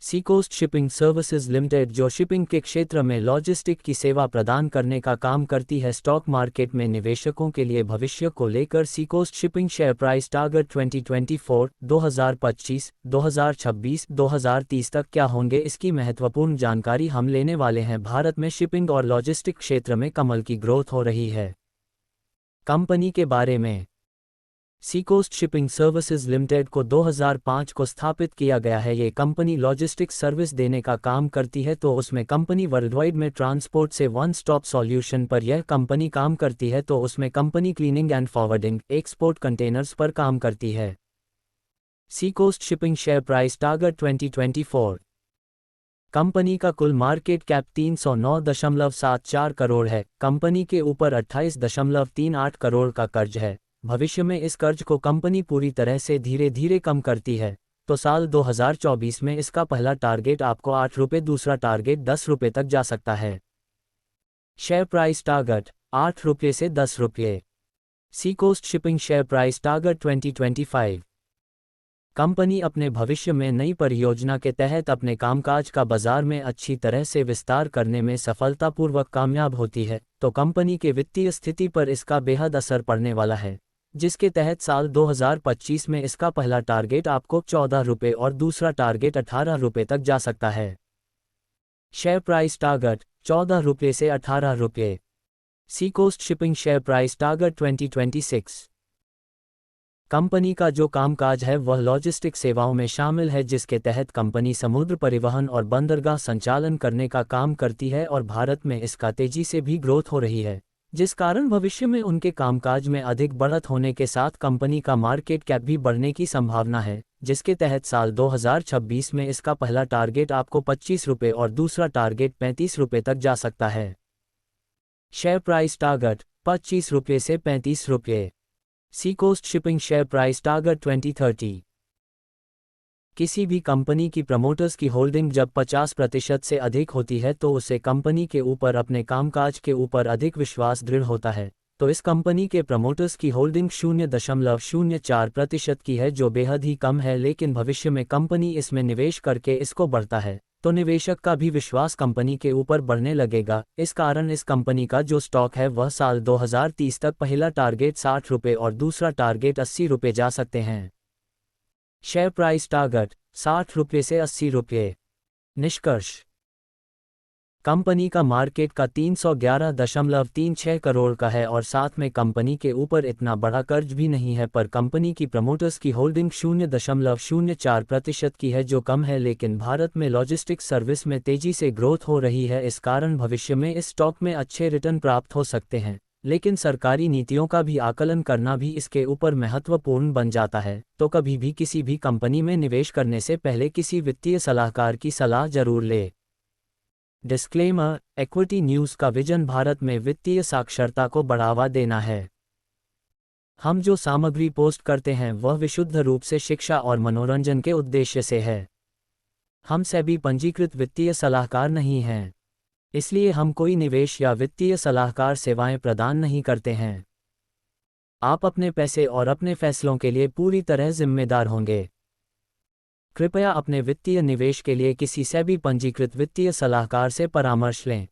सीकोस्ट shipping services limited, जो shipping के क्षेत्र में लॉजिस्टिक की सेवा प्रदान करने का काम करती है, स्टॉक मार्केट में निवेशकों के लिए भविष्य को लेकर सीकोस्ट शिपिंग शेयर प्राइस टारगेट 2024, 2025, 2026, 2030 तक क्या होंगे, इसकी महत्वपूर्ण जानकारी हम लेने वाले हैं। भारत में शिपिंग और लॉजिस्टिक क्षेत्र में कमाल की ग्रोथ हो रही है। कंपनी के बारे में, सीकोस्ट शिपिंग सर्विसेज लिमिटेड को 2005 को स्थापित किया गया है। ये कंपनी लॉजिस्टिक्स सर्विस देने का काम करती है, तो उसमें कंपनी वर्ल्डवाइड में ट्रांसपोर्ट से वन स्टॉप सॉल्यूशन पर यह कंपनी काम करती है, तो उसमें company cleaning and forwarding, export containers पर काम करती है। Seacoast Shipping share price target 2024। Company का कुल मार्केट कैप 309.74 करोड़ है। कंपनी के ऊपर 28.38 करोड़ का कर्ज है। भविष्य में इस कर्ज को कंपनी पूरी तरह से धीरे धीरे कम करती है, तो साल 2024 में इसका पहला टारगेट आपको 8 रुपये, दूसरा टारगेट 10 रुपये तक जा सकता है। शेयर प्राइस टारगेट 8 रुपये से 10 रुपये। Seacoast Shipping share price target 2025। Company अपने भविष्य में नई परियोजना के तहत अपने कामकाज का बाजार में अच्छी तरह से विस्तार करने में सफलतापूर्वक कामयाब होती है, तो कंपनी के वित्तीय स्थिति पर इसका बेहद असर पड़ने वाला है, जिसके तहत साल 2025 में इसका पहला टारगेट आपको 14 रुपये और दूसरा टारगेट 18 रुपये तक जा सकता है। शेयर प्राइस टारगेट 14 रुपये से 18 रुपये। Seacoast Shipping share price target 2026। Company का जो कामकाज है वह लॉजिस्टिक सेवाओं में शामिल है, जिसके तहत कंपनी समुद्र परिवहन और बंदरगाह संचालन करने का काम करती है, और भारत में इसका तेजी से भी ग्रोथ हो रही है, जिस कारण भविष्य में उनके कामकाज में अधिक बढ़त होने के साथ कंपनी का मार्केट कैप भी बढ़ने की संभावना है, जिसके तहत साल 2026 में इसका पहला टारगेट आपको 25 रुपये और दूसरा टारगेट 35 रुपये तक जा सकता है। शेयर प्राइस टारगेट 25 रुपये से 35 रुपये। Seacoast Shipping share price target 2030। किसी भी कंपनी की प्रमोटर्स की होल्डिंग जब 50% से अधिक होती है, तो उसे कंपनी के ऊपर, अपने कामकाज के ऊपर अधिक विश्वास दृढ़ होता है, तो इस कंपनी के प्रमोटर्स की होल्डिंग 0.04% की है, जो बेहद ही कम है, लेकिन भविष्य में कंपनी इसमें निवेश करके इसको बढ़ता है, तो निवेशक का भी विश्वास कंपनी के ऊपर बढ़ने लगेगा। इस कारण इस कंपनी का जो स्टॉक है वह साल 2030 तक पहला टारगेट 60 रुपये और दूसरा टारगेट 80 रुपये जा सकते हैं। शेयर प्राइस टारगेट 60 रुपये से 80 रुपये। निष्कर्ष, कंपनी का मार्केट का 311.36 करोड़ का है, और साथ में कंपनी के ऊपर इतना बड़ा कर्ज भी नहीं है, पर कंपनी की प्रमोटर्स की होल्डिंग 0.04% की है, जो कम है, लेकिन भारत में लॉजिस्टिक्स सर्विस में तेजी से ग्रोथ हो रही है। इस कारण भविष्य में इस स्टॉक में अच्छे रिटर्न प्राप्त हो सकते हैं, लेकिन सरकारी नीतियों का भी आकलन करना भी इसके ऊपर महत्वपूर्ण बन जाता है, तो कभी भी किसी भी कंपनी में निवेश करने से पहले किसी वित्तीय सलाहकार की सलाह जरूर ले। डिस्क्लेमर, इक्विटी न्यूज़ का विजन भारत में वित्तीय साक्षरता को बढ़ावा देना है। हम जो सामग्री पोस्ट करते हैं वह विशुद्ध रूप से शिक्षा और मनोरंजन के उद्देश्य से है। हम सेबी पंजीकृत वित्तीय सलाहकार नहीं हैं, इसलिए हम कोई निवेश या वित्तीय सलाहकार सेवाएं प्रदान नहीं करते हैं। आप अपने पैसे और अपने फैसलों के लिए पूरी तरह जिम्मेदार होंगे। कृपया अपने वित्तीय निवेश के लिए किसी सेबी पंजीकृत वित्तीय सलाहकार से परामर्श लें।